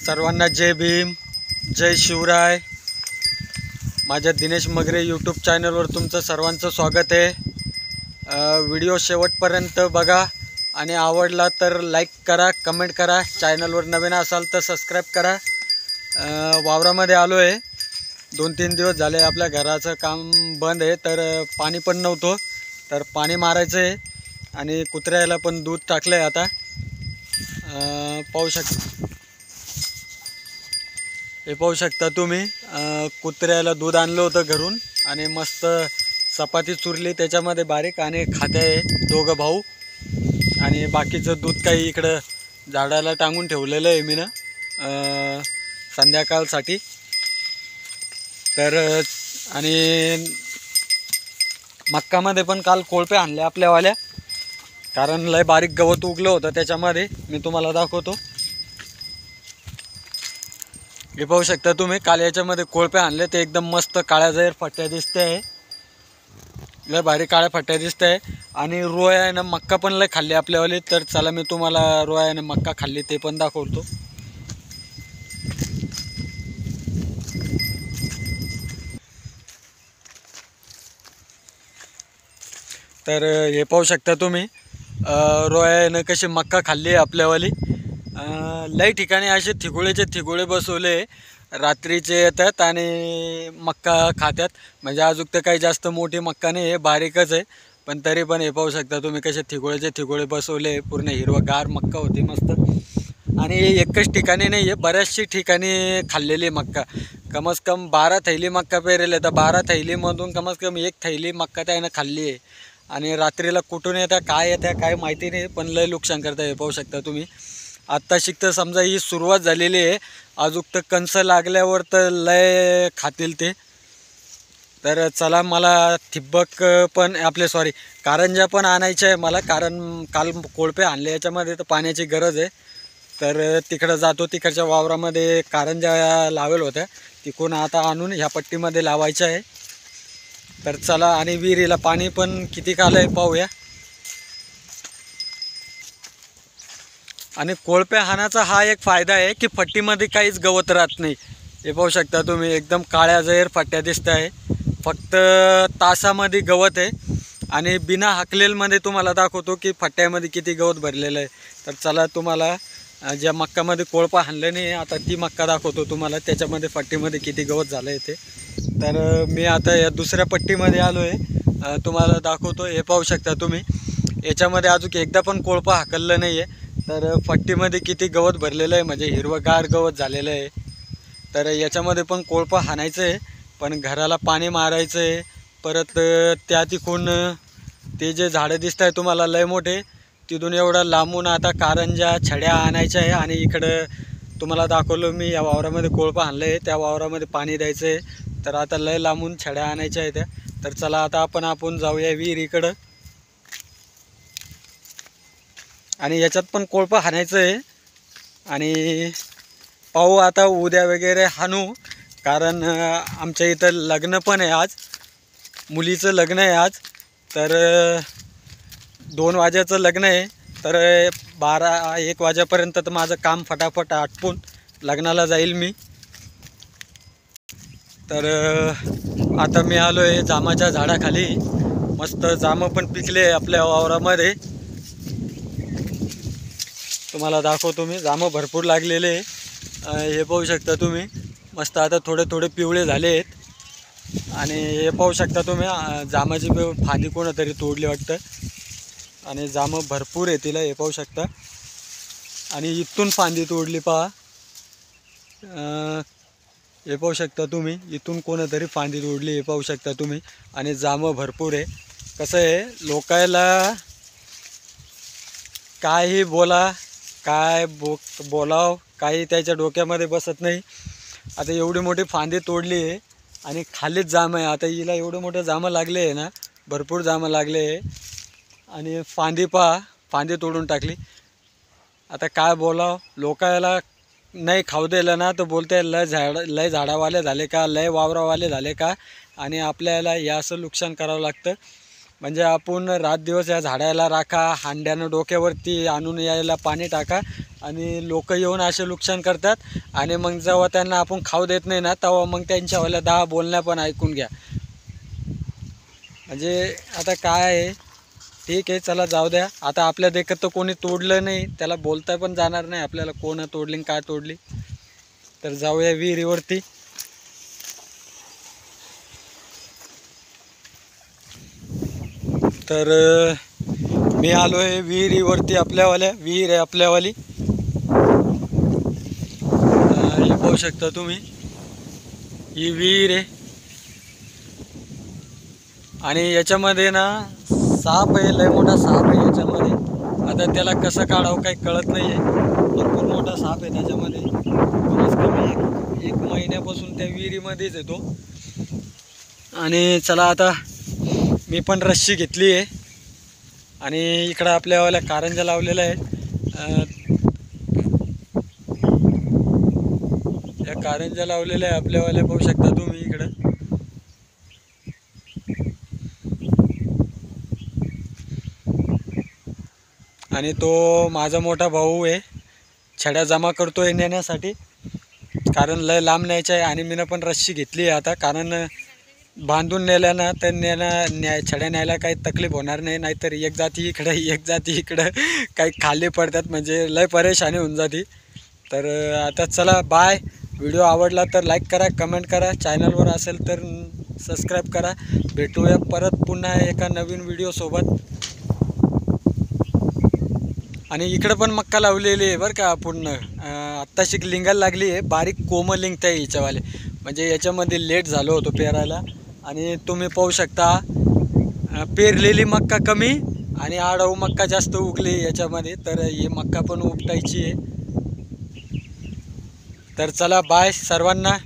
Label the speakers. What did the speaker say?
Speaker 1: सर्वांना जय भीम, जय शिवराय। माझ्या दिनेश मगरे यूट्यूब चॅनलवर तुमचं सर्वांचं स्वागत आहे। व्हिडिओ शेवटपर्यंत बघा आणि आवडला तर लाईक करा, कमेंट करा। चॅनलवर नवीन असाल तर सबस्क्राईब करा। वावरामध्ये आलो आहे। 2-3 दिवस झाले आपल्या घराचं काम बंद आहे, तर पाणी पण नव्हतं, तर पाणी मारायचं आहे आणि कुत्र्याला पण दूध टाकलं आहे। आता पाहू शकता तुम्ही, कुत्र्याला दूध आणलं होतं घरून आणि मस्त चपाती चुरली त्याच्यामध्ये बारीक आणि खाते आहे दोघं भाऊ। आणि बाकीचं दूध काही इकडं झाडाला टांगून ठेवलेलं आहे मी ना संध्याकाळसाठी। तर आणि मक्कामध्ये पण काल कोळपे आणले आपल्यावाल्या, कारण लय बारीक गवत उगलं होतं त्याच्यामध्ये। मी तुम्हाला दाखवतो, हे पाहू शकता तुम्ही। काल याच्यामध्ये कोळपे आणले ते एकदम मस्त काळ्या जाहीर फट्ट्या दिसते आहे, लय भारी काळ्या फट्ट्या दिसते आहे। आणि रोयानं मक्का पण लय खाल्ली आपल्यावाली। तर चला मी तुम्हाला रोयानं मक्का खाल्ली ते पण दाखवतो। तर हे पाहू शकता तुम्ही, रोयानं कशी मक्का खाल्ली आपल्यावाली। लई ठिकाणी असे थिगुळेचे थिगुळे बसवले, रात्रीचे येतात आणि मक्का खात्यात। म्हणजे अजून तर काही जास्त मोठी मक्का नाही आहे, बारीकच आहे, पण तरी पण हे पाहू शकता तुम्ही कसे थिगुळेचे थिगुळे बसवले। पूर्ण हिरवगार मक्का होती मस्त। आणि एकच ठिकाणी नाही आहे, बऱ्याचशा ठिकाणी खाल्लेली मक्का। कमस कम 12 थैली मक्का पेरेले, तर 12 थैलीमधून कमस कम 1 थैली मक्का त्यानं खाल्ली आहे। आणि रात्रीला कुठून येत्या काय येत्या काय माहिती नाही, पण लय नुकसान करता। हे पाहू शकता तुम्ही, आत्ता शिकतं समजा ही सुरुवात झालेली आहे, अजून तर कणस लागल्यावर तर लय खातील ते। तर चला मला ठिबक पण कारंजा पण आणायचं आहे मला, कारण काल कोळपे आणले याच्यामध्ये तर पाण्याची गरज आहे। तर तिकडं जातो, तिकडच्या वावरामध्ये कारंजा लावेल होत्या, तिकडून आता आणून ह्या पट्टीमध्ये लावायचं आहे। तर चला, आणि विहिरीला पाणी पण किती आलं आहे पाहूया। आणि कोळपे हाणाचा हा एक फायदा आहे की फट्टीमध्ये काहीच गवत राहत नाही। हे पाहू शकता तुम्ही, एकदम काळ्या जाहीर फट्ट्या दिसत आहे, फक्त तासामध्ये गवत आहे। आणि बिना हाकलेलमध्ये तुम्हाला दाखवतो की फट्ट्यामध्ये किती गवत भरलेलं आहे। तर चला, तुम्हाला ज्या मक्कामध्ये कोळपा हाणलं नाही आता ती मक्का दाखवतो तुम्हाला, त्याच्यामध्ये फट्टीमध्ये किती गवत झालं आहे ते। तर मी आता या दुसऱ्या पट्टीमध्ये आलो आहे, तुम्हाला दाखवतो। हे पाहू शकता तुम्ही, याच्यामध्ये अजून एकदा पण कोळपा हाकललं नाही आहे, तर फट्टीमध्ये किती गवत भरलेलं आहे, म्हणजे हिरवगार गवत झालेलं आहे। तर याच्यामध्ये पण कोळपा हाणायचं आहे, पण घराला पाणी मारायचं आहे। परत त्या तिकून ते जे झाडं दिसत आहे तुम्हाला लय मोठे, तिथून एवढं लांबून आता कारंजा छड्या आणायच्या आहे। आणि इकडं तुम्हाला दाखवलं मी, या वावरामध्ये कोळपा हाणलं आहे, त्या वावरामध्ये पाणी द्यायचं आहे। तर आता लय लांबून छड्या आणायच्या आहे त्या। तर चला आता आपण जाऊया विहिरीकडं, आणि याच्यात पण कोळपा हाणायचं आहे। आणि पाहू आता उद्या वगैरे हाणू, कारण आमच्या इथं लग्न पण आहे आज, मुलीचं लग्न आहे आज। तर 2 वाजेचं लग्न आहे, तर 12-1 वाजेपर्यंत तर माझं काम फटाफट आटपून लग्नाला जाईल मी। तर आता मी आलो आहे जामाच्या झाडाखाली, मस्त जामं पण पिकले आपल्या वावरामध्ये। तुम्हाला दाखवतो मी, जामं भरपूर लागलेले आहे। हे पाहू शकता तुम्ही, मस्त आता थोडे थोडे पिवळे झाले आहेत। आणि हे पाहू शकता तुम्ही, जामाची फांदी कोणतरी तोडली वाटतं, आणि जामं भरपूर आहे तिला, हे पाहू शकता। आणि इथून फांदी तोडली पहा, हे पाहू शकता तुम्ही, इथून कोणतरी फांदी तोडली, हे पाहू शकता तुम्ही। आणि जामं भरपूर आहे। कसं आहे, लोकायला काही बोला, काय बोलाव, काही त्याच्या डोक्यामध्ये बसत नाही। आता एवढी मोठी फांदी तोडली आहे आणि खालीच जाम आहे। आता हिला एवढं मोठं जामं लागले आहे ना, भरपूर जामं लागले आहे। आणि फांदी पहा, फांदी तोडून टाकली। आता काय बोलाव, लोकायला नाही खाऊ दिलं ना तर बोलते लय झाडावाले झाले का, लय वावरावाले झाले का, आणि आपल्याला या असं नुकसान करावं लागतं। म्हणजे आपण रात दिवस या झाडाला राखा, हांड्यानं डोक्यावरती आणून यायला पाणी टाका आणि लोक येऊन असे नुकसान करतात. आणि मग जेव्हा त्यांना आपण खाऊ देत नाही ना तेव्हा मग त्यांच्यावाल्या 10 बोलण्या पण ऐकून घ्या. म्हणजे आता काय आहे, ठीक आहे चला जाऊ द्या. आता आपल्या देखत तर कोणी तोडलं नाही, त्याला बोलता पण जाणार नाही आपल्याला कोण तोडली काय तोडली. तर जाऊया विहिरीवरती. तर मी आलो आहे विहिरीवरती. आपल्यावाल्या विहीर आहे आपल्यावाली. हे पाहू शकता तुम्ही, ही विहीर आहे. आणि याच्यामध्ये ना साप आहे, लय मोठा साप आहे याच्यामध्ये. आता त्याला कसं काढावं काही कळत नाही आहे. भरपूर मोठा साप आहे त्याच्यामध्ये. कमीत कमी एक महिन्यापासून त्या विहिरीमध्येच येतो. आणि चला आता मी पण रस्सी घेतली आहे आणि इकडं आपल्यावाल्या कारंजा लावलेल्या आहेत. या कारंजा लावलेल्या आहे आपल्यावाल्या, पाहू शकता तुम्ही इकडं. आणि तो माझा मोठा भाऊ आहे, छड्या जमा करतोय नेण्यासाठी, कारण लय लांब न्यायचं आहे. आणि मीनं पण रस्सी घेतली आहे आता, कारण बांधून नेल्यानं तर छड्या न्यायला काही तकलीफ होणार नाही. नाहीतर एक जाती इकडं एक जाती इकडं काही खाली पडतात, म्हणजे लय परेशानी होऊन जाते. तर आता चला बाय. व्हिडिओ आवडला तर लाईक करा, कमेंट करा, चॅनलवर असेल तर सबस्क्राईब करा. भेटूया परत पुन्हा एका नवीन व्हिडिओसोबत. आणि इकडं पण मक्का लावलेली आहे बरं का पूर्ण. आत्ताशी लिंगायला लागली आहे, बारीक कोमल लिंगत आहे हिच्यावाले. म्हणजे याच्यामध्ये लेट झालो होतो पेरायला. आणि तुम्ही पाहू शकता पेरलेली मक्का कमी आणि आडाऊ मक्का जास्त उगली याच्यामध्ये. तर ही मक्का पण उपटायची आहे. तर चला बाय सर्वांना.